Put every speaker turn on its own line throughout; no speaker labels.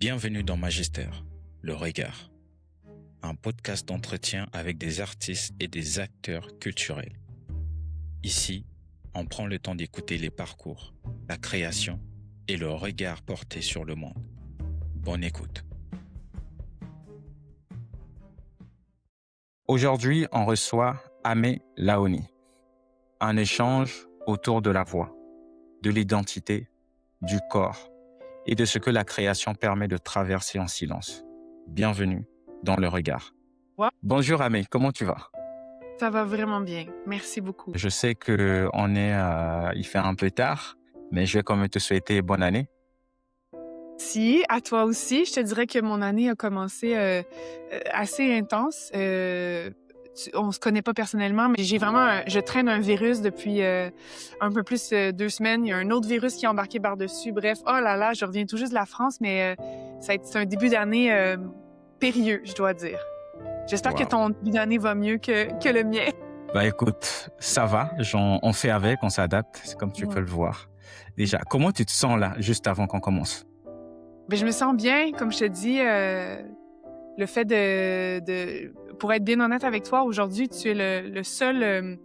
Bienvenue dans Magister, le regard, un podcast d'entretien avec des artistes et des acteurs culturels. Ici, on prend le temps d'écouter les parcours, la création et le regard porté sur le monde. Bonne écoute. Aujourd'hui, on reçoit Amé Laoni. Un échange autour de la voix, de l'identité, du corps et de ce que la création permet de traverser en silence. Bienvenue dans le regard.
Ouais.
Bonjour Amé, comment tu vas?
Ça va vraiment bien. Merci beaucoup.
Je sais qu'il fait un peu tard, mais je vais quand même te souhaiter bonne année.
Si, à toi aussi. Je te dirais que mon année a commencé assez intense. On se connaît pas personnellement, mais je traîne un virus depuis un peu plus 2 semaines. Il y a un autre virus qui est embarqué par-dessus. Bref, oh là là, je reviens tout juste de la France, mais c'est un début d'année périlleux, je dois dire. J'espère que ton début d'année va mieux que le mien.
Bah écoute, ça va, on fait avec, on s'adapte, c'est comme tu peux le voir. Déjà, comment tu te sens là, juste avant qu'on commence?
Ben, je me sens bien, comme je te dis, le fait pour être bien honnête avec toi, aujourd'hui, tu es le seul,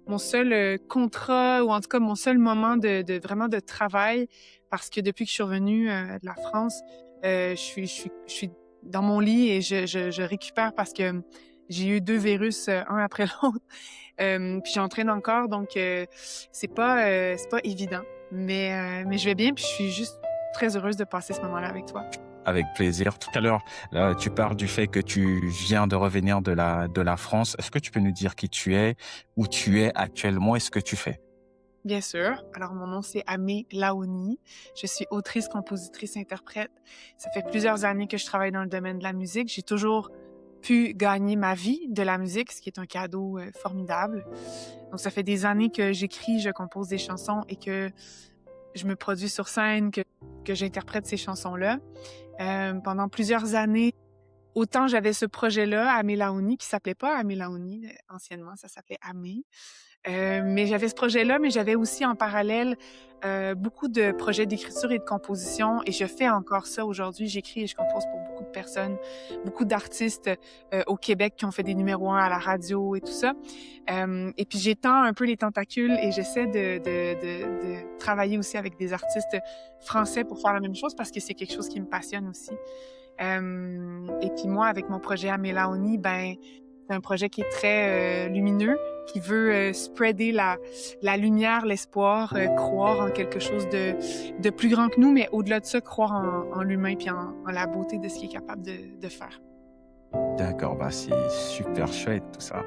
mon seul contrat, ou en tout cas mon seul moment vraiment de travail, parce que depuis que je suis revenue de la France, je suis dans mon lit et je récupère parce que j'ai eu 2 virus, un après l'autre, puis j'entraîne encore, donc c'est pas évident, mais je vais bien, puis je suis juste très heureuse de passer ce moment-là avec toi.
Avec plaisir. Tout à l'heure, tu parles du fait que tu viens de revenir de la France. Est-ce que tu peux nous dire qui tu es, où tu es actuellement et ce que tu fais?
Bien sûr. Alors, mon nom, c'est Amé Laoni. Je suis autrice, compositrice, interprète. Ça fait plusieurs années que je travaille dans le domaine de la musique. J'ai toujours pu gagner ma vie de la musique, ce qui est un cadeau formidable. Donc, ça fait des années que j'écris, je compose des chansons et que je me produis sur scène, que j'interprète ces chansons-là. Pendant plusieurs années, autant j'avais ce projet-là, Amé Laoni, qui s'appelait pas Amé Laoni, anciennement, ça s'appelait Amé. Mais j'avais ce projet-là, mais j'avais aussi en parallèle beaucoup de projets d'écriture et de composition, et je fais encore ça aujourd'hui. J'écris et je compose pour beaucoup de personnes, beaucoup d'artistes au Québec qui ont fait des numéros 1 à la radio et tout ça. Et puis j'étends un peu les tentacules et j'essaie de travailler aussi avec des artistes français pour faire la même chose, parce que c'est quelque chose qui me passionne aussi. Et puis moi, avec mon projet Amé Laoni, c'est un projet qui est très lumineux, qui veut spreader la lumière, l'espoir, croire en quelque chose de plus grand que nous, mais au-delà de ça, croire en l'humain puis en la beauté de ce qu'il est capable de faire.
D'accord, c'est super chouette tout ça.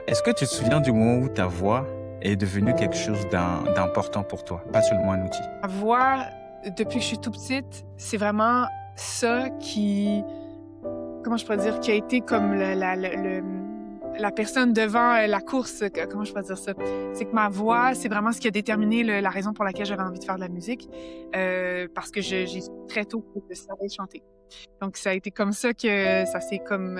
Est-ce que tu te souviens du moment où ta voix est devenue quelque chose d'important pour toi, pas seulement un outil?
Ma voix, depuis que je suis tout petite, c'est vraiment ça qui... Comment je pourrais dire, qui a été comme la personne devant la course, comment je pourrais dire ça? C'est que ma voix, c'est vraiment ce qui a déterminé la raison pour laquelle j'avais envie de faire de la musique, parce que j'ai très tôt que je savais chanter. Donc, ça a été comme ça que ça s'est comme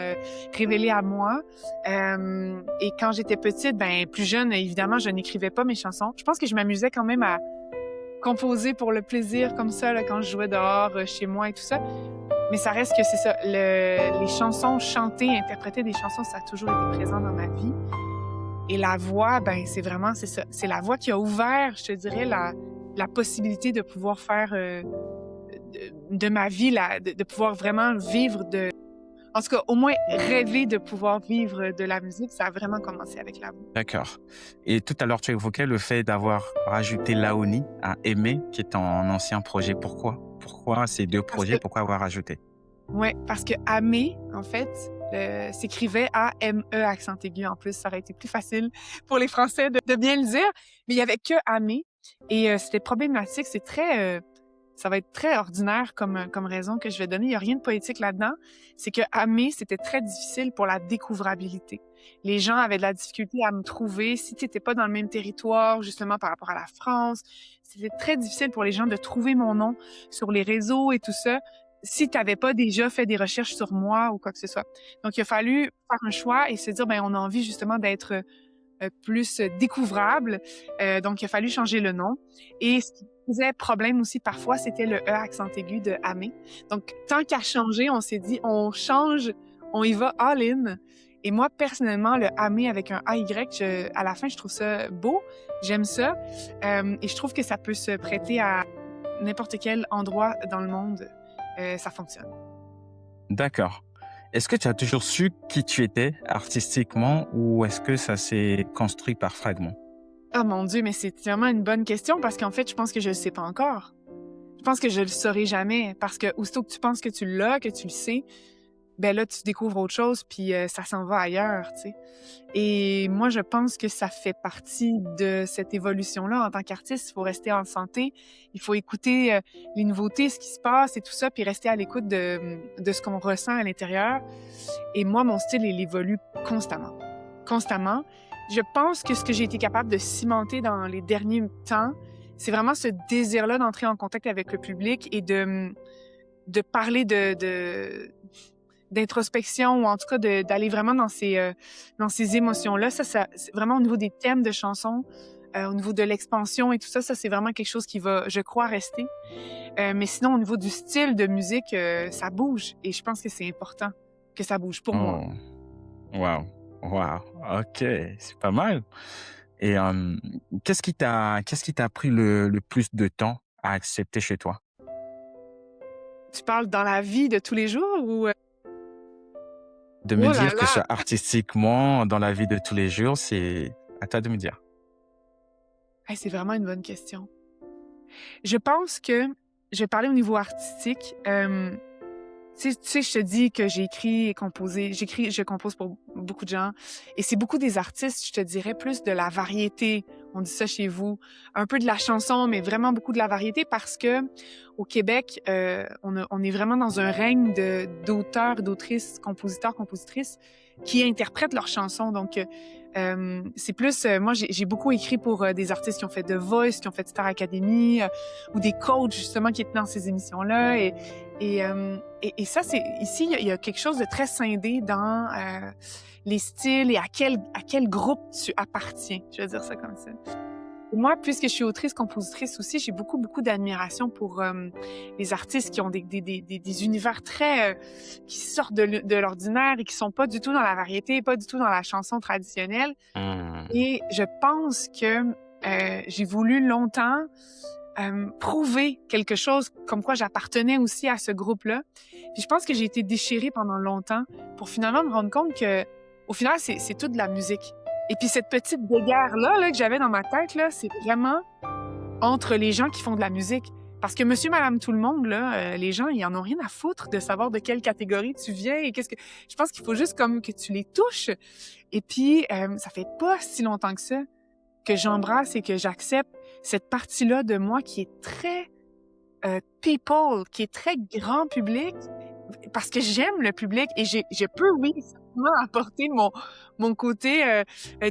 révélé à moi. Et quand j'étais petite, plus jeune, évidemment, je n'écrivais pas mes chansons. Je pense que je m'amusais quand même à composer pour le plaisir, comme ça, là, quand je jouais dehors, chez moi et tout ça. Mais ça reste que c'est ça. Les chansons, chanter, interpréter des chansons, ça a toujours été présent dans ma vie. Et la voix, c'est ça. C'est la voix qui a ouvert, je te dirais, la possibilité de pouvoir faire de ma vie, de pouvoir vraiment vivre en tout cas, au moins rêver de pouvoir vivre de la musique. Ça a vraiment commencé avec la voix.
D'accord. Et tout à l'heure, tu évoquais le fait d'avoir rajouté Laoni à Aimer, qui est ton ancien projet. Pourquoi ces 2 projets? Pourquoi avoir rajouté?
Oui, parce que Amé, en fait, s'écrivait A-M-E, accent aigu en plus. Ça aurait été plus facile pour les Français de bien le dire. Mais il y avait que Amé. Et c'était problématique. Ça va être très ordinaire comme raison que je vais donner. Il n'y a rien de poétique là-dedans. C'est que Amé, c'était très difficile pour la découvrabilité. Les gens avaient de la difficulté à me trouver. Si tu n'étais pas dans le même territoire, justement par rapport à la France, c'était très difficile pour les gens de trouver mon nom sur les réseaux et tout ça, si tu n'avais pas déjà fait des recherches sur moi ou quoi que ce soit. Donc, il a fallu faire un choix et se dire, on a envie justement d'être plus découvrable. Donc, il a fallu changer le nom. Et ce qui posait problème aussi parfois, c'était le E accent aigu de Amé. Donc, tant qu'à changer, on s'est dit, on change, on y va all-in. Et moi, personnellement, le Amé avec un AY, à la fin, je trouve ça beau. J'aime ça. Et je trouve que ça peut se prêter à n'importe quel endroit dans le monde. Ça fonctionne.
D'accord. Est-ce que tu as toujours su qui tu étais artistiquement ou est-ce que ça s'est construit par fragments?
Ah mon Dieu, mais c'est vraiment une bonne question parce qu'en fait, je pense que je le sais pas encore. Je pense que je le saurai jamais parce que aussitôt que tu penses que tu l'as, que tu le sais, ben là, tu découvres autre chose puis ça s'en va ailleurs, tu sais. Et moi, je pense que ça fait partie de cette évolution-là. En tant qu'artiste, il faut rester en santé, il faut écouter les nouveautés, ce qui se passe et tout ça, puis rester à l'écoute de ce qu'on ressent à l'intérieur. Et moi, mon style, il évolue constamment. Constamment. Je pense que ce que j'ai été capable de cimenter dans les derniers temps, c'est vraiment ce désir-là d'entrer en contact avec le public et de parler d'introspection ou en tout cas d'aller vraiment dans ces émotions-là. Ça, c'est vraiment au niveau des thèmes de chansons, au niveau de l'expansion et tout ça, ça, c'est vraiment quelque chose qui va, je crois, rester. Mais sinon, au niveau du style de musique, ça bouge et je pense que c'est important que ça bouge pour moi.
Oh, wow, wow, ok, c'est pas mal. Et qu'est-ce qui t'a pris le plus de temps à accepter chez toi?
Tu parles dans la vie de tous les jours ou...
De me
Oh là
dire que
là!
ça artistiquement, dans la vie de tous les jours, c'est à toi de me dire.
Hey, c'est vraiment une bonne question. Je pense que je vais parler au niveau artistique. Tu sais, je te dis que j'ai écrit et composé. Je compose pour beaucoup de gens. Et c'est beaucoup des artistes, je te dirais, plus de la variété. On dit ça chez vous. Un peu de la chanson, mais vraiment beaucoup de la variété parce que au Québec, on est vraiment dans un règne d'auteurs, d'autrices, compositeurs, compositrices qui interprètent leurs chansons. Donc, c'est plus... moi, j'ai beaucoup écrit pour des artistes qui ont fait The Voice, qui ont fait Star Academy, ou des coachs, justement, qui étaient dans ces émissions-là. Et ça, c'est ici, il y a quelque chose de très scindé dans les styles et à quel groupe tu appartiens. Je vais dire ça comme ça. Et moi, puisque je suis autrice, compositrice aussi, j'ai beaucoup, beaucoup d'admiration pour les artistes qui ont des univers très... qui sortent de l'ordinaire et qui sont pas du tout dans la variété, pas du tout dans la chanson traditionnelle.
Hmm.
Et je pense que j'ai voulu longtemps prouver quelque chose comme quoi j'appartenais aussi à ce groupe-là. Puis je pense que j'ai été déchirée pendant longtemps pour finalement me rendre compte que au final, c'est toute de la musique. Et puis cette petite guéguerre-là que j'avais dans ma tête, là, c'est vraiment entre les gens qui font de la musique. Parce que monsieur, madame, tout le monde, là, les gens, ils en ont rien à foutre de savoir de quelle catégorie tu viens et qu'est-ce que... Je pense qu'il faut juste comme que tu les touches. Et puis, ça fait pas si longtemps que ça que j'embrasse et que j'accepte cette partie-là de moi qui est très people, qui est très grand public, parce que j'aime le public et je peux, oui, certainement apporter mon côté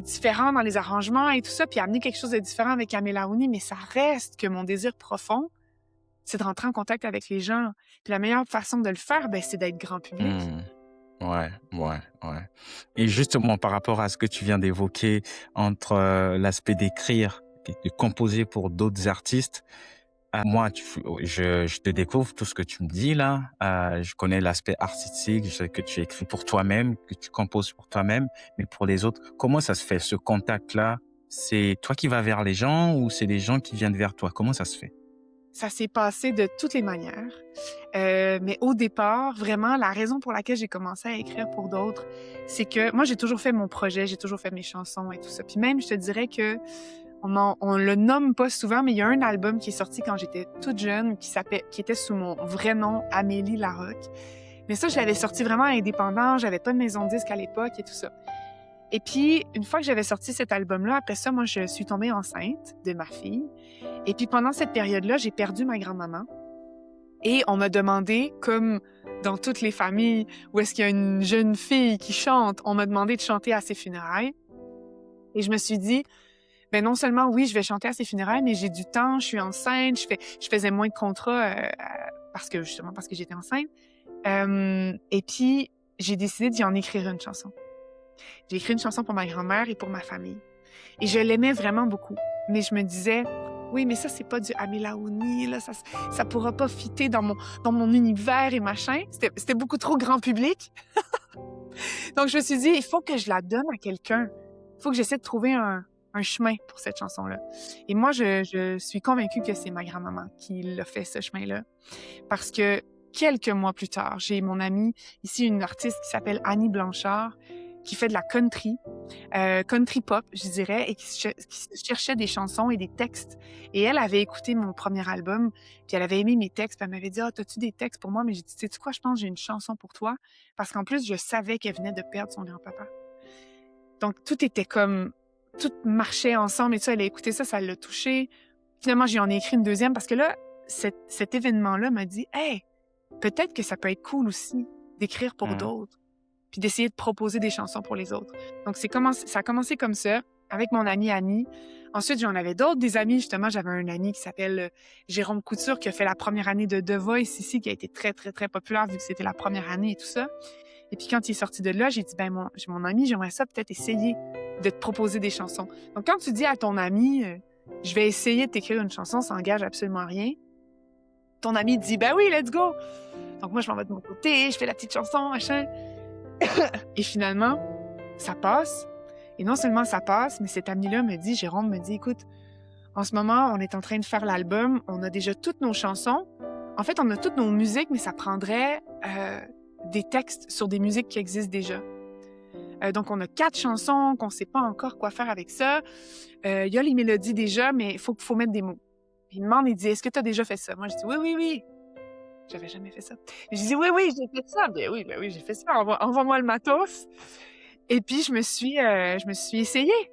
différent dans les arrangements et tout ça, puis amener quelque chose de différent avec Amé Laouni, mais ça reste que mon désir profond, c'est de rentrer en contact avec les gens. Puis la meilleure façon de le faire, ben, c'est d'être grand public.
Ouais, ouais, ouais. Et justement, par rapport à ce que tu viens d'évoquer entre l'aspect d'écrire et de composer pour d'autres artistes, moi, je te découvre tout ce que tu me dis là. Je connais l'aspect artistique, je sais que tu écris pour toi-même, que tu composes pour toi-même, mais pour les autres, comment ça se fait, ce contact-là? C'est toi qui vas vers les gens ou c'est les gens qui viennent vers toi? Comment ça se fait?
Ça s'est passé de toutes les manières. Mais au départ, vraiment, la raison pour laquelle j'ai commencé à écrire pour d'autres, c'est que moi, j'ai toujours fait mon projet, j'ai toujours fait mes chansons et tout ça. Puis même, je te dirais que on le nomme pas souvent, mais il y a un album qui est sorti quand j'étais toute jeune, qui était sous mon vrai nom, Amélie Larocque. Mais ça, je l'avais sorti vraiment indépendant, j'avais pas de maison de disque à l'époque et tout ça. Et puis, une fois que j'avais sorti cet album-là, après ça, moi, je suis tombée enceinte de ma fille. Et puis, pendant cette période-là, j'ai perdu ma grand-maman. Et on m'a demandé, comme dans toutes les familles où est-ce qu'il y a une jeune fille qui chante, on m'a demandé de chanter à ses funérailles. Et je me suis dit, ben non seulement, oui, je vais chanter à ses funérailles, mais j'ai du temps, je suis enceinte, je faisais moins de contrats parce que j'étais enceinte. Et puis, j'ai décidé d'y en écrire une chanson. J'ai écrit une chanson pour ma grand-mère et pour ma famille. Et je l'aimais vraiment beaucoup. Mais je me disais, oui, mais ça, c'est pas du Amelaouni, là, ça pourra pas fitter dans mon univers et machin. C'était beaucoup trop grand public. Donc, je me suis dit, il faut que je la donne à quelqu'un. Il faut que j'essaie de trouver un chemin pour cette chanson-là. Et moi, je suis convaincue que c'est ma grand-maman qui l'a fait, ce chemin-là. Parce que quelques mois plus tard, j'ai mon amie, ici, une artiste qui s'appelle Annie Blanchard, qui fait de la country, country pop, je dirais, et qui cherchait des chansons et des textes. Et elle avait écouté mon premier album, puis elle avait aimé mes textes, puis elle m'avait dit « Ah, t'as-tu des textes pour moi? » Mais j'ai dit « Sais-tu quoi? Je pense que j'ai une chanson pour toi. » Parce qu'en plus, je savais qu'elle venait de perdre son grand-papa. Donc, tout était comme... Tout marchait ensemble et tout ça. Elle a écouté ça, ça l'a touchée. Finalement, j'en ai écrit une deuxième parce que là, cet événement-là m'a dit « Hey, peut-être que ça peut être cool aussi d'écrire pour d'autres. » Puis d'essayer de proposer des chansons pour les autres. Donc, ça a commencé comme ça, avec mon amie Annie. Ensuite, j'en avais d'autres, des amis. Justement, j'avais un ami qui s'appelle Jérôme Couture, qui a fait la première année de The Voice ici, qui a été très, très, très populaire, vu que c'était la première année et tout ça. Et puis, quand il est sorti de là, j'ai dit, mon ami, j'aimerais ça peut-être essayer de te proposer des chansons. Donc, quand tu dis à ton ami, je vais essayer de t'écrire une chanson, ça n'engage absolument rien. Ton ami dit, ben oui, let's go! Donc, moi, je m'en vais de mon côté, je fais la petite chanson, machin. Et finalement, ça passe. Et non seulement ça passe, mais cet ami-là Jérôme me dit, écoute, en ce moment, on est en train de faire l'album, on a déjà toutes nos chansons. En fait, on a toutes nos musiques, mais ça prendrait des textes sur des musiques qui existent déjà. Donc, on a 4 chansons qu'on ne sait pas encore quoi faire avec ça. Il y a les mélodies déjà, mais il faut mettre des mots. Puis il me demande, il dit, est-ce que tu as déjà fait ça? Moi, je dis, oui, oui, oui. J'avais jamais fait ça. Et j'ai dit, oui, oui, j'ai fait ça. Ben oui, j'ai fait ça. Envoie-moi le matos. Et puis, je me suis essayée.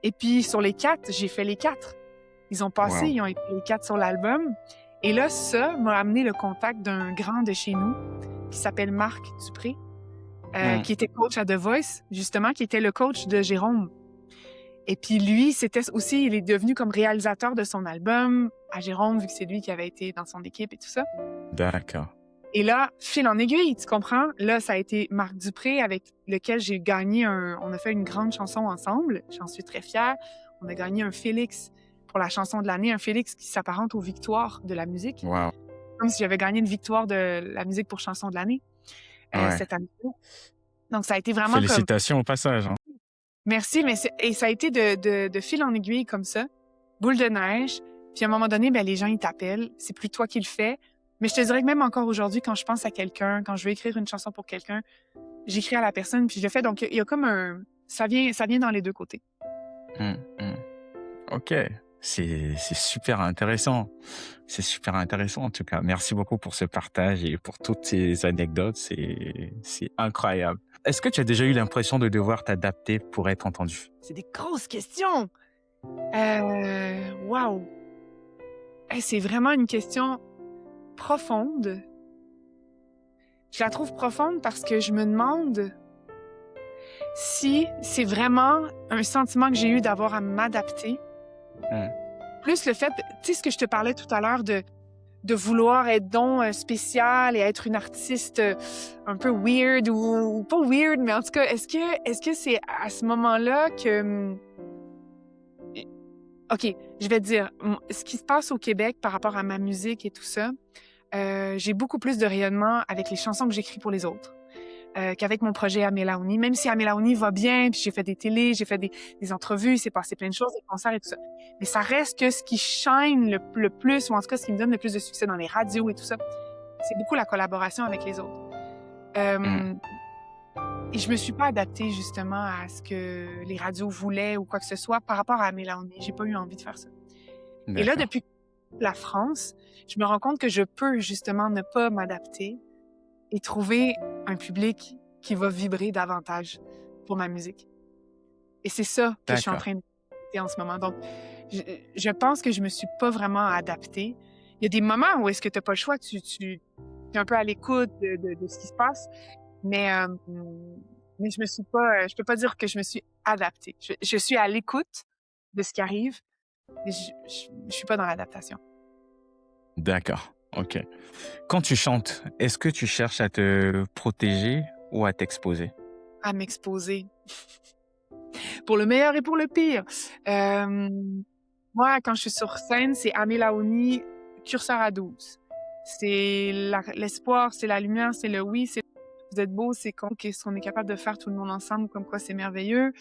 Et puis, sur les 4, j'ai fait les 4. Ils ont passé, Ils ont été les 4 sur l'album. Et là, ça m'a amené le contact d'un grand de chez nous qui s'appelle Marc Dupré, qui était coach à The Voice, justement, qui était le coach de Jérôme. Et puis lui, il est devenu comme réalisateur de son album à Jérôme, vu que c'est lui qui avait été dans son équipe et tout ça.
D'accord.
Et là, fil en aiguille, tu comprends? Là, ça a été Marc Dupré avec lequel j'ai gagné on a fait une grande chanson ensemble. J'en suis très fière. On a gagné un Félix pour la chanson de l'année, un Félix qui s'apparente aux victoires de la musique.
Wow.
Comme si j'avais gagné une victoire de la musique pour chanson de l'année cette année-là. Donc, ça a été vraiment
Félicitations au passage. Hein.
Merci, mais et ça a été de fil en aiguille comme ça, boule de neige. Puis à un moment donné, les gens, ils t'appellent. C'est plus toi qui le fais. Mais je te dirais que même encore aujourd'hui, quand je pense à quelqu'un, quand je veux écrire une chanson pour quelqu'un, j'écris à la personne, puis je le fais. Donc, il y a comme ça vient dans les deux côtés.
OK. C'est super intéressant. C'est super intéressant, en tout cas. Merci beaucoup pour ce partage et pour toutes ces anecdotes. C'est incroyable. Est-ce que tu as déjà eu l'impression de devoir t'adapter pour être entendu?
C'est des grosses questions! Wow! C'est vraiment une question profonde. Je la trouve profonde parce que je me demande si c'est vraiment un sentiment que j'ai eu d'avoir à m'adapter. Plus le fait, tu sais, ce que je te parlais tout à l'heure de vouloir être donc spécial et être une artiste un peu weird ou pas weird, mais en tout cas, est-ce que c'est à ce moment-là que... OK, je vais te dire, ce qui se passe au Québec par rapport à ma musique et tout ça, j'ai beaucoup plus de rayonnement avec les chansons que j'écris pour les autres qu'avec mon projet Amelaouni. Même si Amelaouni va bien, puis j'ai fait des télés, j'ai fait des entrevues, il s'est passé plein de choses, des concerts et tout ça. Mais ça reste que ce qui shine le plus, ou en tout cas ce qui me donne le plus de succès dans les radios et tout ça, c'est beaucoup la collaboration avec les autres. Et je me suis pas adaptée justement à ce que les radios voulaient ou quoi que ce soit par rapport à Amelaouni. J'ai pas eu envie de faire ça. D'accord. Et là, depuis la France, je me rends compte que je peux justement ne pas m'adapter et trouver un public qui va vibrer davantage pour ma musique. Et c'est ça que je suis en train de faire en ce moment. Donc, je pense que je me suis pas vraiment adaptée. Il y a des moments où est-ce que tu n'as pas le choix, tu es un peu à l'écoute de ce qui se passe, mais je me suis pas, je peux pas dire que je me suis adaptée. Je suis à l'écoute de ce qui arrive, mais je suis pas dans l'adaptation.
D'accord, OK. Quand tu chantes, est-ce que tu cherches à te protéger ou à t'exposer?
À m'exposer. Pour le meilleur et pour le pire. Euh, Moi, quand je suis sur scène, c'est Amé Laouni, curseur à 12. C'est l'espoir, c'est la lumière, c'est le oui, c'est vous êtes beau, c'est ce qu'on est capable de faire tout le monde ensemble, comme quoi c'est merveilleux.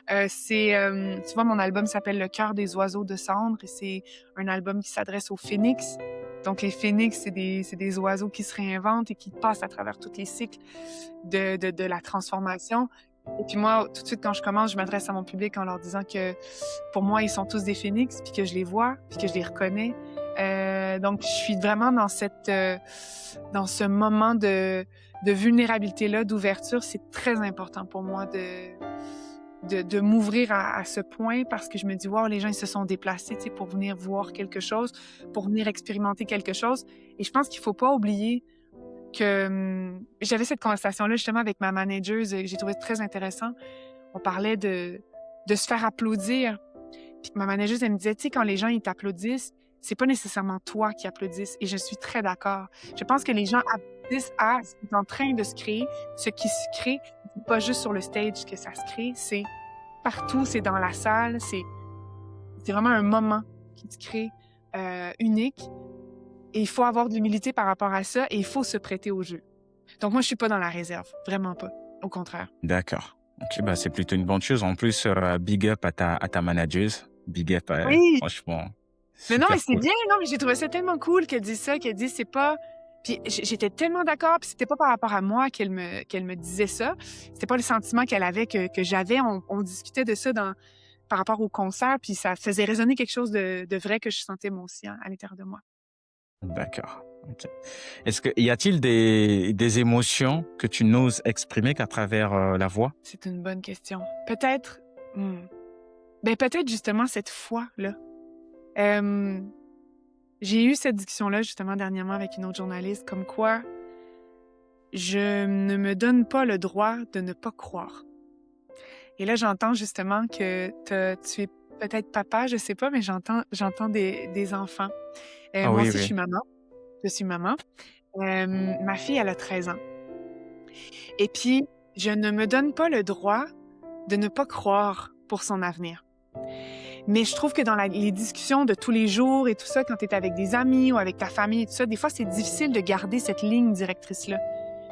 Tu vois, mon album s'appelle Le cœur des oiseaux de cendre et c'est un album qui s'adresse aux phénix. Donc, les phénix, c'est des oiseaux qui se réinventent et qui passent à travers tous les cycles de la transformation. Et puis moi, tout de suite, quand je commence, je m'adresse à mon public en leur disant que pour moi, ils sont tous des phénix, puis que je les vois, puis que je les reconnais. Donc, je suis vraiment dans dans ce moment de vulnérabilité-là, d'ouverture. C'est très important pour moi de m'ouvrir à ce point parce que je me dis, wow, les gens, ils se sont déplacés, tu sais, pour venir voir quelque chose, pour venir expérimenter quelque chose. Et je pense qu'il faut pas oublier que j'avais cette conversation-là justement avec ma manageuse que j'ai trouvé très intéressant. On parlait de se faire applaudir. Puis ma manageuse, elle me disait, tu sais, quand les gens, ils t'applaudissent, c'est pas nécessairement toi qui applaudissent. Et je suis très d'accord. Je pense que les gens applaudissent à ce qui est en train de se créer, ce qui se crée. C'est pas juste sur le stage que ça se crée, c'est partout, c'est dans la salle, c'est vraiment un moment qui se crée unique. Et il faut avoir de l'humilité par rapport à ça et il faut se prêter au jeu. Donc moi, je suis pas dans la réserve. Vraiment pas. Au contraire.
D'accord. Ok, bah, c'est plutôt une bonne chose. En plus, big up à ta manageuse. Big up,
Oui.
franchement.
Mais non,
Super
mais c'est
cool.
bien. Non, mais j'ai trouvé ça tellement cool qu'elle dise ça, qu'elle dise c'est pas... Puis j'étais tellement d'accord, puis c'était pas par rapport à moi qu'elle me disait ça. C'était pas le sentiment qu'elle avait que j'avais. On discutait de ça par rapport au concert, puis ça faisait résonner quelque chose de vrai que je sentais moi aussi à l'intérieur de moi.
D'accord. Ok. Y a-t-il des émotions que tu n'oses exprimer qu'à travers la voix?
C'est une bonne question. Peut-être... Ben peut-être justement cette foi-là. J'ai eu cette discussion-là justement dernièrement avec une autre journaliste, comme quoi je ne me donne pas le droit de ne pas croire. Et là, j'entends justement que tu es peut-être papa, je sais pas, mais j'entends des enfants.
Ah
Moi
oui,
aussi,
oui.
Je suis maman. Ma fille, elle a 13 ans. Et puis, je ne me donne pas le droit de ne pas croire pour son avenir. Mais je trouve que dans les discussions de tous les jours et tout ça, quand tu es avec des amis ou avec ta famille et tout ça, des fois, c'est difficile de garder cette ligne directrice-là.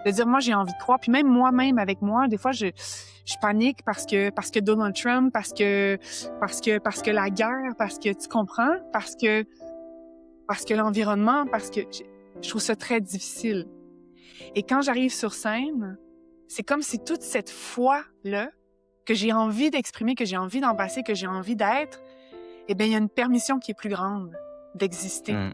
De dire, moi, j'ai envie de croire. Puis même moi-même, avec moi, des fois, je panique parce que Donald Trump, parce que la guerre, parce que, tu comprends? Parce que l'environnement, parce que je trouve ça très difficile. Et quand j'arrive sur scène, c'est comme si toute cette foi-là, que j'ai envie d'exprimer, que j'ai envie d'embrasser, que j'ai envie d'être, eh bien, il y a une permission qui est plus grande d'exister.
Ouais.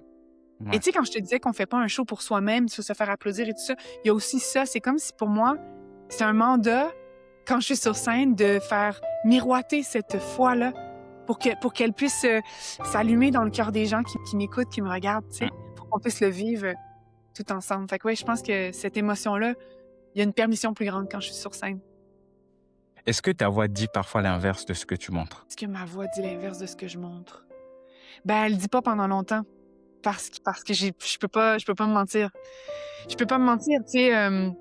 Et tu sais, quand je te disais qu'on fait pas un show pour soi-même, se faire applaudir et tout ça, il y a aussi ça. C'est comme si, pour moi, c'est un mandat, quand je suis sur scène, de faire miroiter cette foi-là pour qu'elle puisse s'allumer dans le cœur des gens qui m'écoutent, qui me regardent, tu sais, pour qu'on puisse le vivre tout ensemble. Fait que ouais, je pense que cette émotion-là, il y a une permission plus grande quand je suis sur scène.
Est-ce que ta voix dit parfois l'inverse de ce que tu montres?
Est-ce que ma voix dit l'inverse de ce que je montre? Ben, elle dit pas pendant longtemps. Parce que je peux pas me mentir. Je peux pas me mentir, tu sais,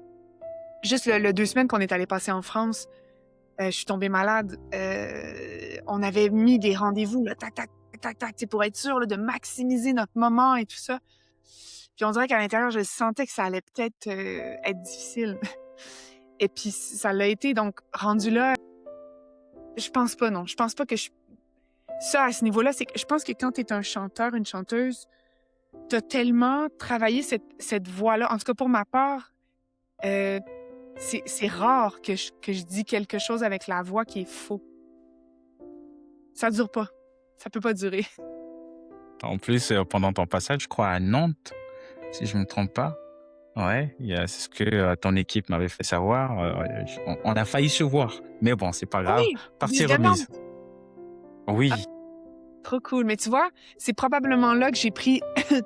juste le 2 semaines qu'on est allé passer en France, je suis tombée malade. On avait mis des rendez-vous, là, tac, tac, tac, tac, tu sais, pour être sûr là, de maximiser notre moment et tout ça. Puis on dirait qu'à l'intérieur, je sentais que ça allait peut-être être difficile. Et puis ça l'a été, donc rendu là, je pense pas, non. Je pense pas que ça, à ce niveau-là, c'est que je pense que quand t'es un chanteur, une chanteuse, t'as tellement travaillé cette voix-là. En tout cas, pour ma part, c'est rare que je dis quelque chose avec la voix qui est faux. Ça dure pas. Ça peut pas durer.
En plus, pendant ton passage, je crois, à Nantes, si je ne me trompe pas, ouais, c'est ce que ton équipe m'avait fait savoir. On a failli se voir. Mais bon, c'est pas grave.
Oui,
Partie
de
remise.
Nantes.
Oui.
Ah, trop cool. Mais tu vois, c'est probablement là que j'ai pris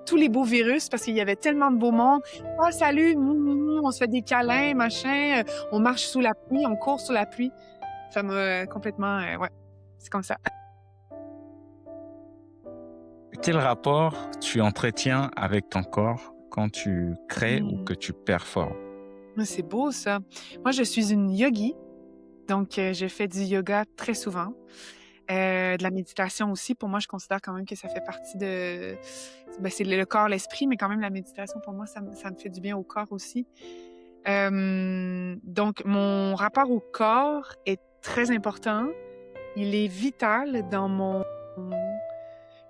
tous les beaux virus parce qu'il y avait tellement de beau monde. « Oh, salut! On se fait des câlins, machin. On marche sous la pluie, on court sous la pluie. » Ça m'a complètement... ouais, c'est comme ça.
Quel rapport tu entretiens avec ton corps quand tu crées ou que tu performes?
C'est beau, ça. Moi, je suis une yogi. Donc, je fais du yoga très souvent. De la méditation aussi. Pour moi, je considère quand même que ça fait partie de... Ben, c'est le corps, l'esprit, mais quand même, la méditation, pour moi, ça me fait du bien au corps aussi. Donc, mon rapport au corps est très important. Il est vital dans mon...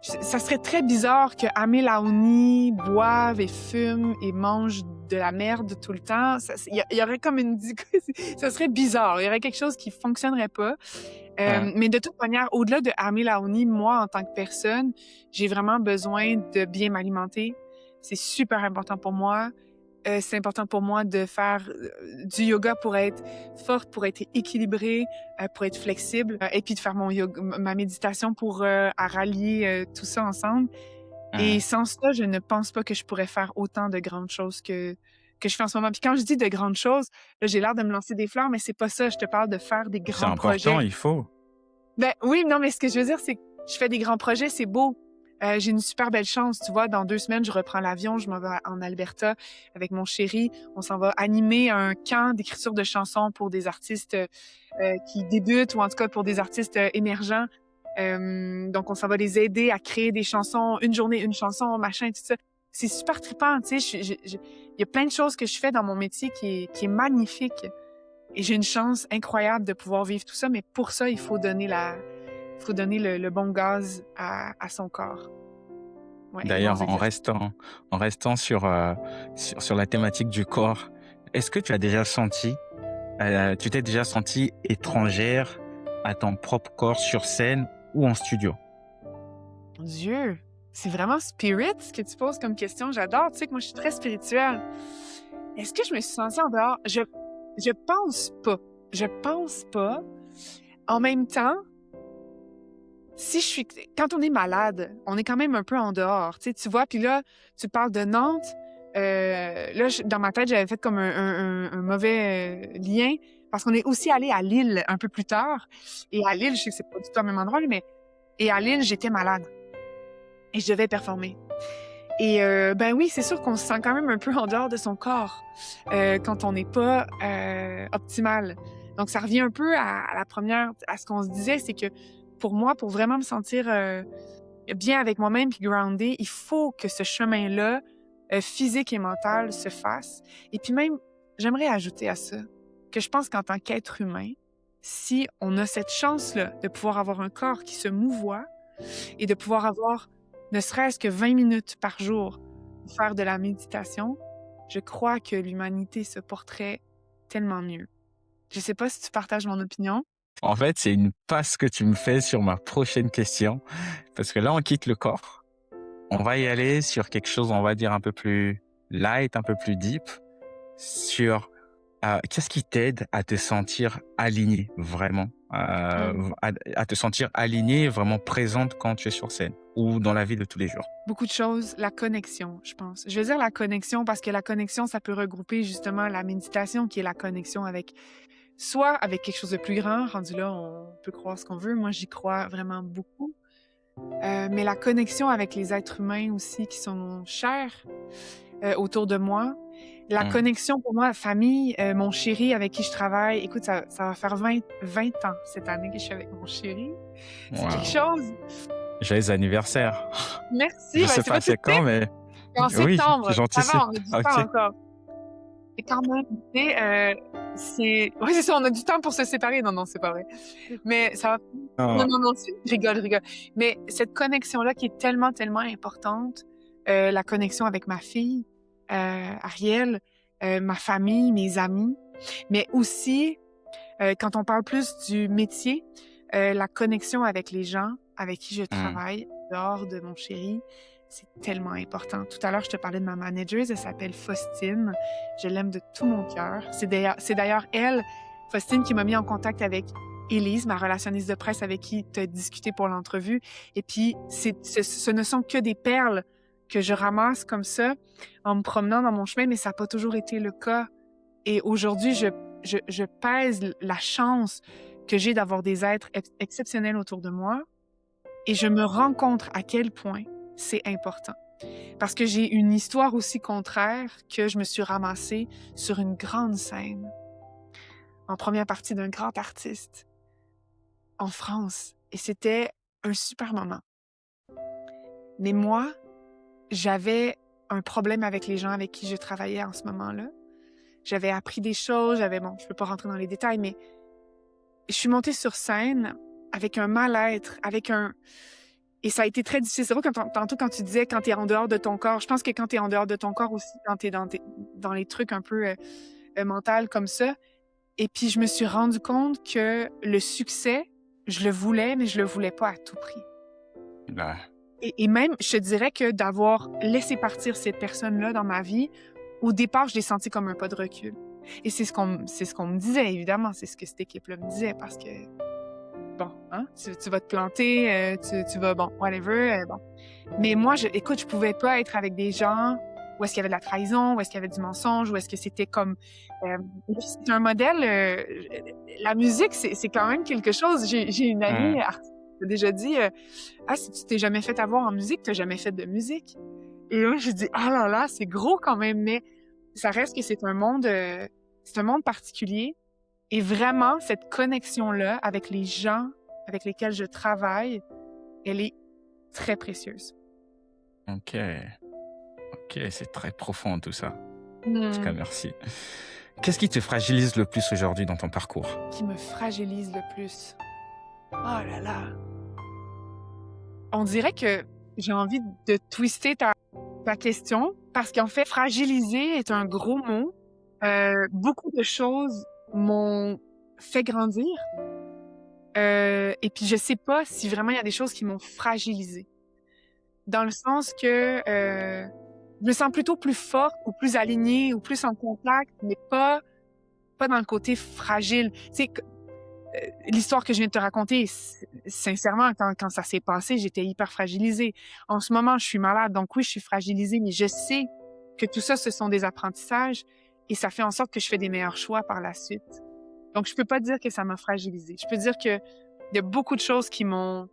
Ça serait très bizarre que Amé Laouni boive et fume et mange de la merde tout le temps. Il y aurait comme une... Ça serait bizarre. Il y aurait quelque chose qui fonctionnerait pas. Mais de toute manière, au-delà de Amé Laouni, moi, en tant que personne, j'ai vraiment besoin de bien m'alimenter. C'est super important pour moi. C'est important pour moi de faire du yoga pour être forte, pour être équilibrée, pour être flexible, et puis de faire mon yoga, ma méditation pour rallier tout ça ensemble. Et sans ça, je ne pense pas que je pourrais faire autant de grandes choses que je fais en ce moment. Puis quand je dis de grandes choses, là, j'ai l'air de me lancer des fleurs, mais c'est pas ça. Je te parle de faire des
C'est
grands
important,
projets.
il faut.
Ben oui, non, mais ce que je veux dire, c'est que je fais des grands projets, c'est beau. J'ai une super belle chance, tu vois. Dans 2 semaines, je reprends l'avion, je m'en vais en Alberta avec mon chéri. On s'en va animer un camp d'écriture de chansons pour des artistes qui débutent ou en tout cas pour des artistes émergents. Donc, on s'en va les aider à créer des chansons, une journée, une chanson, machin, tout ça. C'est super trippant, tu sais. Il y a plein de choses que je fais dans mon métier qui est magnifique. Et j'ai une chance incroyable de pouvoir vivre tout ça, mais pour ça, il faut donner le bon gaz à son corps. Ouais,
D'ailleurs, en restant sur la thématique du corps, est-ce que tu t'es déjà senti étrangère à ton propre corps sur scène ou en studio?
Mon Dieu, c'est vraiment spirit ce que tu poses comme question. J'adore, tu sais que moi, je suis très spirituelle. Est-ce que je me suis sentie en dehors? Je pense pas. Je pense pas. En même temps, quand on est malade, on est quand même un peu en dehors, tu vois. Puis là, tu parles de Nantes. Là, dans ma tête, j'avais fait comme un mauvais lien parce qu'on est aussi allé à Lille un peu plus tard. Et à Lille, je sais que c'est pas du tout au même endroit, et à Lille, j'étais malade et je devais performer. Et ben oui, c'est sûr qu'on se sent quand même un peu en dehors de son corps quand on n'est pas optimal. Donc, ça revient un peu à ce qu'on se disait, c'est que pour moi, pour vraiment me sentir bien avec moi-même puis grounded, il faut que ce chemin-là, physique et mental, se fasse. Et puis même, j'aimerais ajouter à ça que je pense qu'en tant qu'être humain, si on a cette chance-là de pouvoir avoir un corps qui se mouvoie et de pouvoir avoir ne serait-ce que 20 minutes par jour pour faire de la méditation, je crois que l'humanité se porterait tellement mieux. Je sais pas si tu partages mon opinion.
En fait, c'est une passe que tu me fais sur ma prochaine question, parce que là, on quitte le corps. On va y aller sur quelque chose, on va dire, un peu plus light, un peu plus deep, sur qu'est-ce qui t'aide à te sentir alignée, vraiment, à te sentir alignée, vraiment présente quand tu es sur scène ou dans la vie de tous les jours.
Beaucoup de choses. La connexion, je pense. Je veux dire la connexion parce que la connexion, ça peut regrouper justement la méditation qui est la connexion avec soit avec quelque chose de plus grand. Rendu là, on peut croire ce qu'on veut. Moi, j'y crois vraiment beaucoup. Mais la connexion avec les êtres humains aussi qui sont chers autour de moi. La connexion pour moi, la famille, mon chéri avec qui je travaille. Écoute, ça va faire 20 ans cette année que je suis avec mon chéri. C'est quelque chose.
Joyeux anniversaire.
Merci.
Je sais pas c'est quand, mais
en septembre.
Oui, gentil.
Ça va, on a du temps encore. Et quand même, tu sais, oui, c'est ça, on a du temps pour se séparer. Non, c'est pas vrai. Mais ça va. Non, je rigole. Mais cette connexion-là qui est tellement, tellement importante, la connexion avec ma fille, Ariel, ma famille, mes amis, mais aussi, quand on parle plus du métier, la connexion avec les gens avec qui je travaille, dehors de mon chéri, c'est tellement important. Tout à l'heure, je te parlais de ma manageuse, elle s'appelle Faustine. Je l'aime de tout mon cœur. C'est d'ailleurs elle, Faustine, qui m'a mis en contact avec Élise, ma relationniste de presse avec qui tu as discuté pour l'entrevue. Et puis, ce ne sont que des perles que je ramasse comme ça en me promenant dans mon chemin, mais ça n'a pas toujours été le cas. Et aujourd'hui, je pèse la chance que j'ai d'avoir des êtres exceptionnels autour de moi et je me rends compte à quel point c'est important. Parce que j'ai une histoire aussi contraire que je me suis ramassée sur une grande scène en première partie d'un grand artiste en France. Et c'était un super moment. Mais moi, j'avais un problème avec les gens avec qui je travaillais en ce moment-là. J'avais appris des choses, je peux pas rentrer dans les détails, mais je suis montée sur scène avec un mal-être, et ça a été très difficile. C'est vrai que tantôt, quand tu disais quand t'es en dehors de ton corps, je pense que quand t'es en dehors de ton corps aussi, quand t'es dans les trucs un peu mental comme ça. Et puis, je me suis rendu compte que le succès, je le voulais, mais je le voulais pas à tout prix.
Ouais.
Et même, je te dirais que d'avoir laissé partir cette personne-là dans ma vie, au départ, je l'ai senti comme un pas de recul. Et c'est ce qu'on me disait, évidemment. C'est ce que cette équipe-là me disait, parce que, bon, hein, tu vas te planter, tu vas, bon, whatever, bon. Mais moi, écoute, je pouvais pas être avec des gens où est-ce qu'il y avait de la trahison, où est-ce qu'il y avait du mensonge, où est-ce que c'était comme... c'est un modèle... la musique, c'est quand même quelque chose. J'ai une amie artiste qui m'a déjà dit si tu t'es jamais fait avoir en musique, t'as jamais fait de musique. » Et là, je dis « Ah là là, c'est gros quand même, mais ça reste que c'est un monde particulier. » Et vraiment, cette connexion-là avec les gens avec lesquels je travaille, elle est très précieuse.
OK, c'est très profond tout ça. En tout cas, merci. Qu'est-ce qui te fragilise le plus aujourd'hui dans ton parcours?
Qui me fragilise le plus? Oh là là! On dirait que j'ai envie de twister ta question, parce qu'en fait, fragiliser est un gros mot. Beaucoup de choses m'ont fait grandir. Et puis, je sais pas si vraiment il y a des choses qui m'ont fragilisée. Dans le sens que je me sens plutôt plus forte ou plus alignée ou plus en contact, mais pas dans le côté fragile. Tu sais, l'histoire que je viens de te raconter, sincèrement, quand ça s'est passé, j'étais hyper fragilisée. En ce moment, je suis malade, donc oui, je suis fragilisée, mais je sais que tout ça, ce sont des apprentissages et ça fait en sorte que je fais des meilleurs choix par la suite. Donc, je peux pas dire que ça m'a fragilisée. Je peux dire que il y a beaucoup de choses qui m'ont...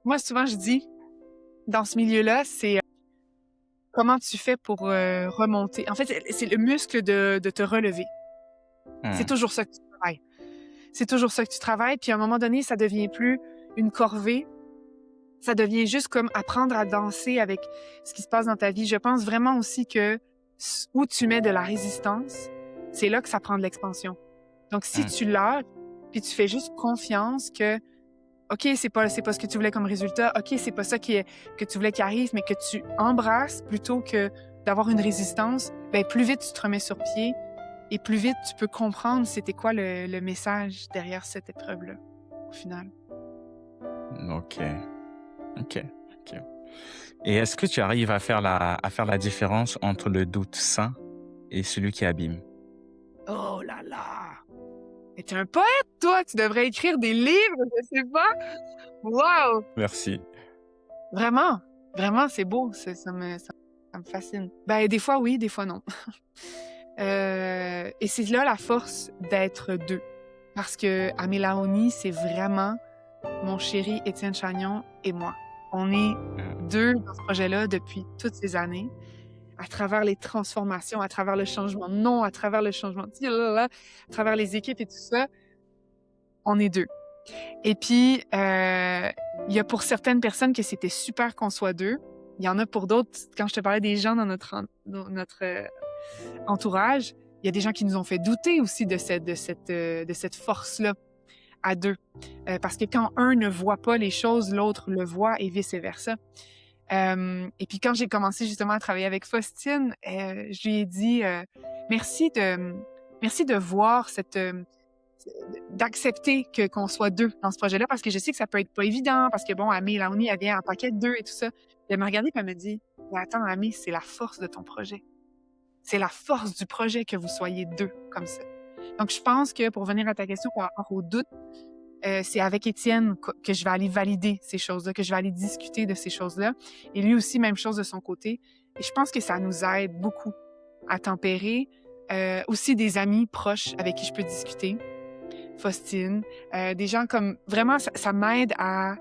Moi, souvent, je dis, dans ce milieu-là, c'est comment tu fais pour remonter. En fait, c'est le muscle de te relever. C'est toujours ça que tu travailles. C'est toujours ça que tu travailles. Puis à un moment donné, ça devient plus une corvée. Ça devient juste comme apprendre à danser avec ce qui se passe dans ta vie. Je pense vraiment aussi que où tu mets de la résistance, c'est là que ça prend de l'expansion. Donc, si tu lâches, puis tu fais juste confiance que OK, c'est pas ce que tu voulais comme résultat. OK, c'est pas ça que tu voulais qu'il arrive, mais que tu embrasses plutôt que d'avoir une résistance, ben plus vite tu te remets sur pied et plus vite tu peux comprendre c'était quoi le message derrière cette épreuve-là, au final.
OK. Et est-ce que tu arrives à faire la différence entre le doute sain et celui qui abîme?
Oh là là! Mais t'es un poète, toi! Tu devrais écrire des livres, je sais pas! Wow!
Merci.
Vraiment, c'est beau. Ça me fascine. Ben, des fois, oui, des fois, non. Et c'est là la force d'être deux. Parce que Amé Laoni, c'est vraiment mon chéri Étienne Chagnon et moi. On est deux dans ce projet-là depuis toutes ces années, à travers les transformations, à travers le changement de nom, à travers le changement de... à travers les équipes et tout ça. On est deux. Et puis, il y a pour certaines personnes que c'était super qu'on soit deux. Il y en a pour d'autres, quand je te parlais des gens dans notre entourage, il y a des gens qui nous ont fait douter aussi de cette force-là à deux. Parce que quand un ne voit pas les choses, l'autre le voit et vice-versa. Et puis quand j'ai commencé justement à travailler avec Faustine, je lui ai dit merci de voir d'accepter qu'on soit deux dans ce projet-là, parce que je sais que ça peut être pas évident, parce que bon, Amé Laoni, elle vient en paquet de deux et tout ça. Elle m'a regardée et elle m'a dit « Mais attends, Amé, c'est la force de ton projet. C'est la force du projet que vous soyez deux comme ça. » Donc, je pense que pour venir à ta question par rapport au doute, c'est avec Étienne que je vais aller valider ces choses-là, que je vais aller discuter de ces choses-là. Et lui aussi, même chose de son côté. Et je pense que ça nous aide beaucoup à tempérer. Aussi des amis proches avec qui je peux discuter. Faustine, des gens comme... Vraiment, ça m'aide à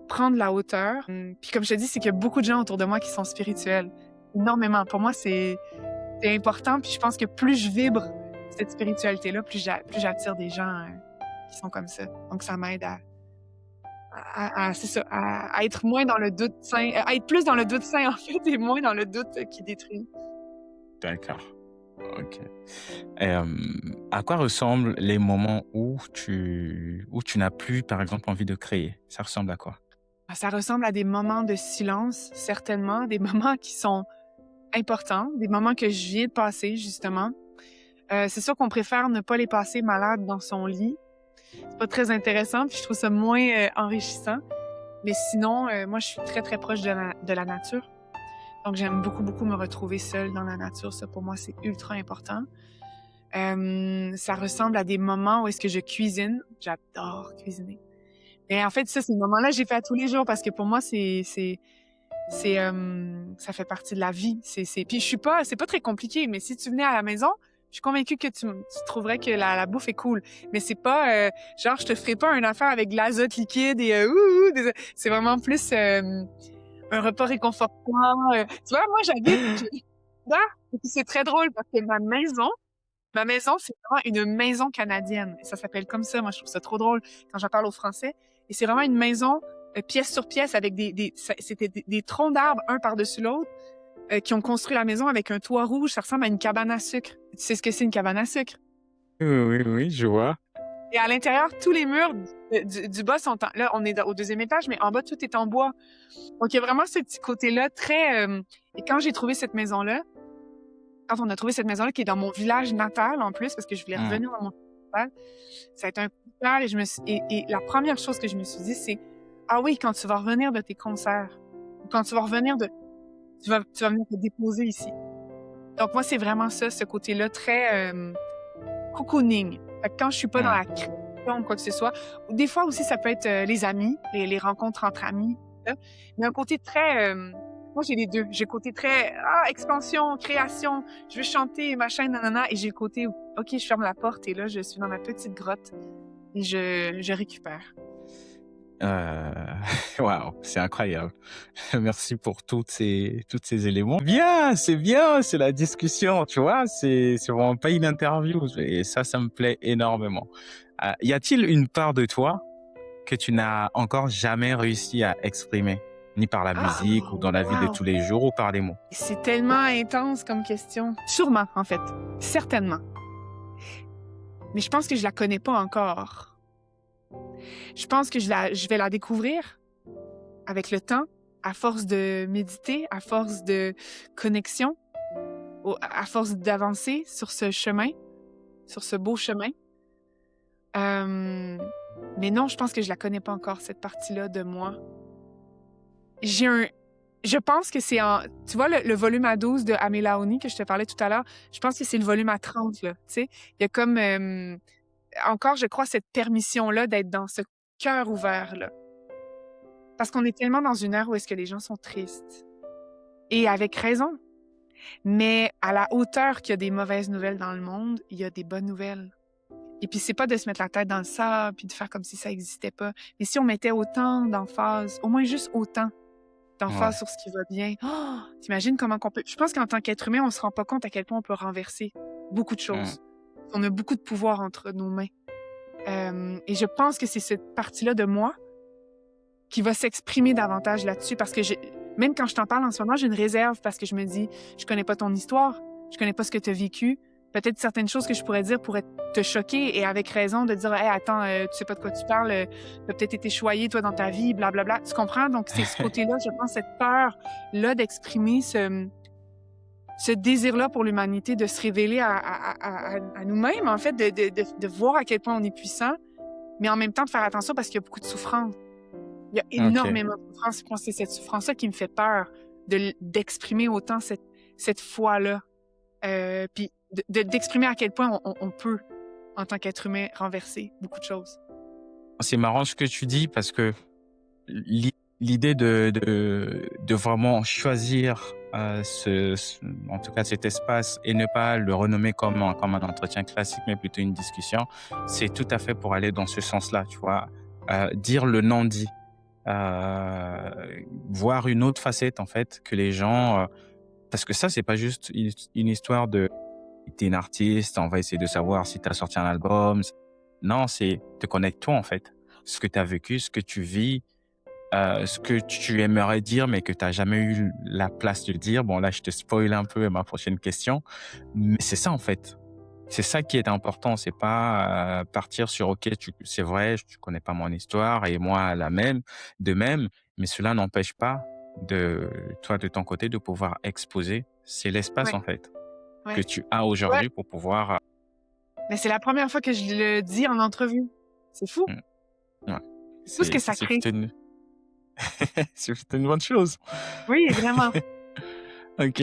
prendre la hauteur. Puis comme je te dis, c'est qu'il y a beaucoup de gens autour de moi qui sont spirituels. Énormément. Pour moi, c'est important. Puis je pense que plus je vibre cette spiritualité-là, plus j'attire des gens qui sont comme ça. Donc, ça m'aide c'est ça, à être moins dans le doute sain, à être plus dans le doute sain, en fait, et moins dans le doute qui détruit.
D'accord. OK. À quoi ressemblent les moments où tu n'as plus, par exemple, envie de créer? Ça ressemble à quoi?
Ça ressemble à des moments de silence, certainement, des moments qui sont importants, des moments que je viens de passer, justement. C'est sûr qu'on préfère ne pas les passer malade dans son lit. C'est pas très intéressant, puis je trouve ça moins enrichissant. Mais sinon, moi, je suis très, très proche de la nature. Donc, j'aime beaucoup, beaucoup me retrouver seule dans la nature. Ça, pour moi, c'est ultra important. Ça ressemble à des moments où est-ce que je cuisine. J'adore cuisiner. Et en fait, ça, ces moments-là, j'ai fait à tous les jours parce que pour moi, ça fait partie de la vie. Puis c'est pas très compliqué, mais si tu venais à la maison, je suis convaincue que tu trouverais que la bouffe est cool. Mais c'est pas, genre, je te ferai pas une affaire avec de l'azote liquide et c'est vraiment plus un repas réconfortant. Tu vois, moi, j'habite là, et puis c'est très drôle parce que ma maison, c'est vraiment une maison canadienne. Et ça s'appelle comme ça. Moi, je trouve ça trop drôle quand j'en parle aux Français. Et c'est vraiment une maison pièce sur pièce avec c'était des troncs d'arbres un par-dessus l'autre qui ont construit la maison avec un toit rouge. Ça ressemble à une cabane à sucre. Tu sais ce que c'est une cabane à sucre?
Oui, oui, oui, je vois.
Et à l'intérieur, tous les murs du bas sont là, on est au deuxième étage, mais en bas, tout est en bois. Donc, il y a vraiment ce petit côté-là très... Et quand j'ai trouvé cette maison-là, quand on a trouvé cette maison-là, qui est dans mon village natal, en plus, parce que je voulais revenir dans mon village natal, ça a été un coup de cœur et la première chose que je me suis dit, c'est ah oui, quand tu vas revenir de tes concerts, quand tu vas revenir tu vas venir te déposer ici. Donc, moi, c'est vraiment ça, ce côté-là très cocooning. Fait que quand je suis pas dans la création ou quoi que ce soit, ou des fois aussi, ça peut être les amis, les rencontres entre amis, là. Mais un côté très... moi, j'ai les deux. J'ai le côté très expansion, création, je veux chanter, machin, nanana. Et j'ai le côté où, OK, je ferme la porte et là, je suis dans ma petite grotte et je récupère.
Waouh, c'est incroyable. Merci pour toutes ces éléments. Bien, c'est la discussion, tu vois, c'est vraiment pas une interview et ça me plaît énormément. Y a-t-il une part de toi que tu n'as encore jamais réussi à exprimer, ni par la musique ou dans la vie de
Wow!
tous les jours ou par les mots?
C'est tellement intense comme question. Sûrement, en fait. Certainement. Mais je pense que je la connais pas encore. Je pense que je vais la découvrir avec le temps, à force de méditer, à force de connexion, à force d'avancer sur ce chemin, sur ce beau chemin. Mais non, je pense que je la connais pas encore, cette partie-là de moi. Je pense que c'est tu vois, le volume à 12 de Amé Laouni que je te parlais tout à l'heure, je pense que c'est le volume à 30, là, tu sais. Il y a comme, encore, je crois, cette permission-là d'être dans ce cœur ouvert-là. Parce qu'on est tellement dans une ère où est-ce que les gens sont tristes. Et avec raison. Mais à la hauteur qu'il y a des mauvaises nouvelles dans le monde, il y a des bonnes nouvelles. Et puis, c'est pas de se mettre la tête dans le sable puis de faire comme si ça n'existait pas. Mais si on mettait autant d'emphase, au moins juste autant d'emphase sur ce qui va bien, t'imagines comment qu'on peut... Je pense qu'en tant qu'être humain, on se rend pas compte à quel point on peut renverser beaucoup de choses. On a beaucoup de pouvoir entre nos mains. Et je pense que c'est cette partie-là de moi qui va s'exprimer davantage là-dessus parce que même quand je t'en parle en ce moment, j'ai une réserve parce que je me dis, je connais pas ton histoire, je connais pas ce que tu as vécu. Peut-être certaines choses que je pourrais dire pourraient te choquer et avec raison de dire, hey, attends, tu sais pas de quoi tu parles, t'as peut-être été choyé, toi, dans ta vie, blablabla. Tu comprends? Donc, c'est ce côté-là, je pense, cette peur-là d'exprimer ce désir-là pour l'humanité de se révéler à nous-mêmes, en fait, de voir à quel point on est puissant, mais en même temps de faire attention parce qu'il y a beaucoup de souffrance. Il y a énormément de souffrance. Je pense que c'est cette souffrance-là qui me fait peur d'exprimer autant cette foi-là. Puis d'exprimer à quel point on peut, en tant qu'être humain, renverser beaucoup de choses.
C'est marrant ce que tu dis parce que l'idée de vraiment choisir en tout cas cet espace et ne pas le renommer comme un entretien classique mais plutôt une discussion, c'est tout à fait pour aller dans ce sens-là, tu vois. Dire le non-dit, voir une autre facette en fait que les gens... parce que ça, c'est pas juste une histoire t'es une artiste, on va essayer de savoir si t'as sorti un album. Non, c'est te connecte-toi en fait. Ce que tu as vécu, ce que tu vis, ce que tu aimerais dire mais que tu n'as jamais eu la place de dire. Bon, là, je te spoil un peu ma prochaine question. Mais c'est ça, en fait. C'est ça qui est important. C'est pas partir sur, OK, c'est vrai, tu connais pas mon histoire et moi la même, de même. Mais cela n'empêche pas toi, de ton côté, de pouvoir exposer. C'est l'espace,
Ouais,
en fait, que
ouais.
tu as
Ouais,
aujourd'hui pour pouvoir.
mais c'est la première fois que je le dis en entrevue. C'est fou.
Mm, ouais.
C'est fou ce que ça
C'est
crée.
plutôt c'est plutôt une bonne chose.
Oui, vraiment.
OK.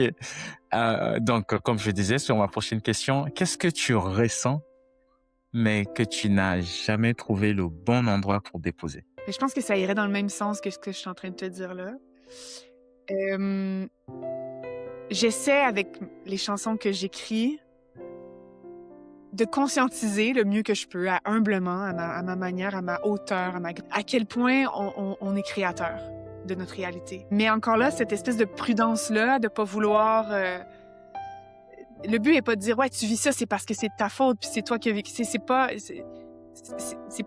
Donc, comme je disais sur ma prochaine question, qu'est-ce que tu ressens, mais que tu n'as jamais trouvé le bon endroit pour déposer?
Mais je pense que ça irait dans le même sens que ce que je suis en train de te dire là. Euh, J'essaie avec les chansons que j'écris de conscientiser le mieux que je peux, humblement, à ma manière, à ma hauteur, à quel point on est créateur de notre réalité. Mais encore là, cette espèce de prudence-là, de pas vouloir... Le but est pas de dire, ouais, tu vis ça, c'est parce que c'est de ta faute, puis c'est toi qui as vécu. C'est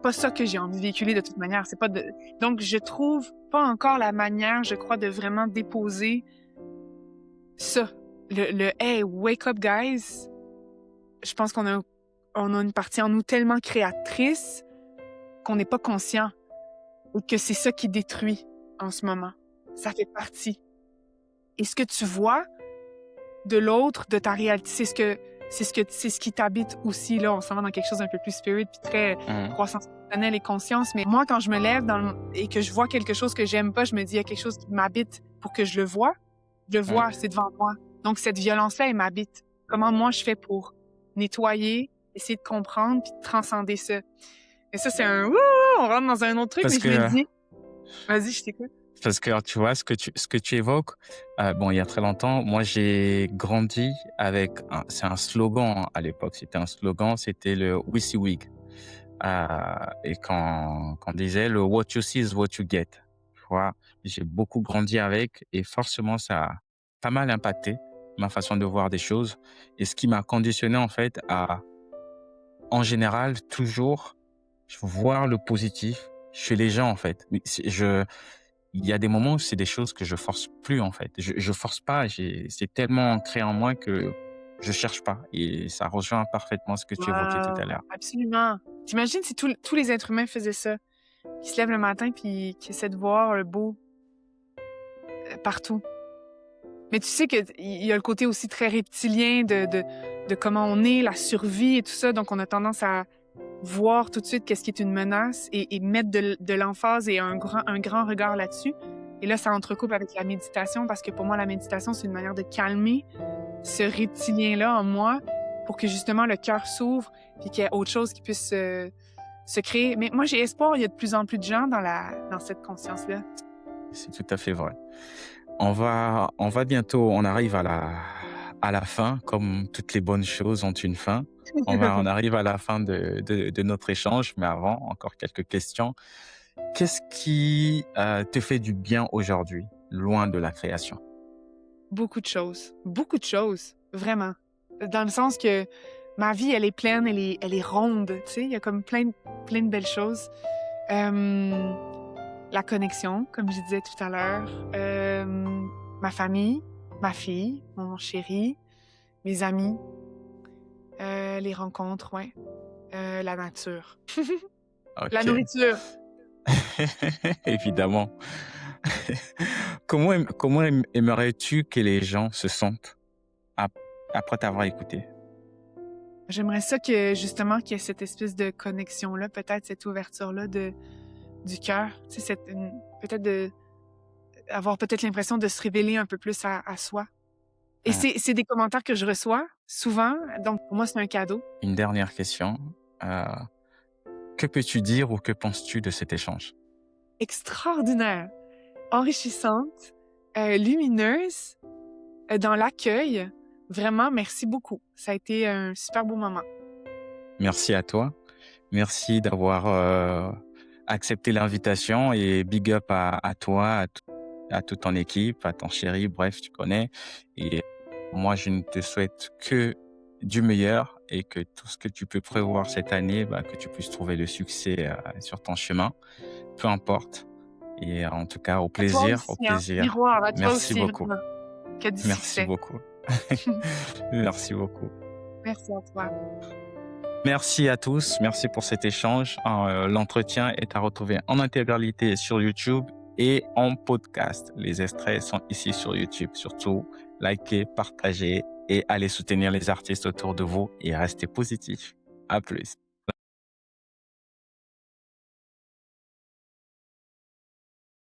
pas ça que j'ai envie de véhiculer de toute manière. C'est pas de... Donc, je trouve pas encore la manière, je crois, de vraiment déposer ça. Le hey, wake up, guys. Je pense on a une partie en nous tellement créatrice qu'on n'est pas conscient et que c'est ça qui détruit en ce moment. Ça fait partie. Et ce que tu vois de l'autre, de ta réalité, c'est ce qui t'habite aussi. Là, on s'en va dans quelque chose d'un peu plus spirit puis très
Mhm.
croissance personnelle et conscience. Mais moi, quand je me lève et que je vois quelque chose que j'aime pas, je me dis, il y a quelque chose qui m'habite pour que je le vois. Je le vois, c'est devant moi. Donc, cette violence-là, elle m'habite. Comment moi, je fais pour nettoyer, essayer de comprendre puis de transcender ça. Et ça, c'est un... Ouh, on rentre dans un autre truc,
Parce
mais je me
que,
dis... Vas-y, je t'écoute.
parce que tu vois, ce que tu évoques, bon, il y a très longtemps, moi, j'ai grandi avec, c'est un slogan à l'époque, c'était un slogan, c'était le WYSIWYG. Et quand on disait le what you see is what you get. Tu vois, j'ai beaucoup grandi avec et forcément, ça a pas mal impacté ma façon de voir des choses et ce qui m'a conditionné, en fait, à, en général, toujours voir le positif chez les gens, en fait. Mais il y a des moments où c'est des choses que je force plus, en fait. Je force pas, c'est tellement ancré en moi que je cherche pas et ça rejoint parfaitement ce que tu évoquais tout à
Wow,
l'heure.
absolument. T'imagines si tous les êtres humains faisaient ça? Qui se lèvent le matin puis qui essaient de voir le beau partout. Mais tu sais qu'il y a le côté aussi très reptilien de comment on est, la survie et tout ça. Donc, on a tendance à voir tout de suite qu'est-ce qui est une menace et mettre de l'emphase et un grand regard là-dessus. Et là, ça entrecoupe avec la méditation parce que pour moi, la méditation, c'est une manière de calmer ce reptilien-là en moi pour que justement le cœur s'ouvre puis qu'il y ait autre chose qui puisse se créer. Mais moi, j'ai espoir, il y a de plus en plus de gens dans cette conscience-là.
C'est tout à fait vrai. On va bientôt, on arrive à la fin, comme toutes les bonnes choses ont une fin. On arrive à la fin de notre échange, mais avant, encore quelques questions. Qu'est-ce qui te fait du bien aujourd'hui, loin de la création?
Beaucoup de choses, vraiment. Dans le sens que ma vie, elle est pleine, elle est ronde, tu sais, il y a comme plein de belles choses. La connexion, comme je disais tout à l'heure, ma famille, ma fille, mon chéri, mes amis, les rencontres, ouais, la nature, la
Ok,
nourriture.
évidemment. Aimerais-tu que les gens se sentent ap- après t'avoir écouté?
J'aimerais ça que, justement, qu'il y ait cette espèce de connexion-là, peut-être cette ouverture-là du cœur, tu sais, peut-être avoir peut-être l'impression de se révéler un peu plus à soi. Et
Hum,
c'est des commentaires que je reçois souvent, donc pour moi, c'est un cadeau.
Une dernière question. Euh, que peux-tu dire ou que penses-tu de cet échange?
Extraordinaire, enrichissante, lumineuse, dans l'accueil. Vraiment, merci beaucoup. Ça a été un super beau moment.
Merci à toi. Merci d'avoir accepté l'invitation et big up à toi, à toute ton équipe, à ton chéri, bref, tu connais. Et moi, je ne te souhaite que du meilleur et que tout ce que tu peux prévoir cette année, que tu puisses trouver le succès sur ton chemin, peu importe. Et en tout cas, au
À toi
plaisir, au
aussi, hein.
plaisir.
Miroir, à toi
Merci
aussi,
beaucoup.
vraiment. Que du
Merci
succès.
beaucoup. Merci beaucoup.
Merci à toi.
Merci à tous. Merci pour cet échange. L'entretien est à retrouver en intégralité sur YouTube et en podcast. Les extraits sont ici sur YouTube. Surtout, likez, partagez et allez soutenir les artistes autour de vous et restez positifs. À plus.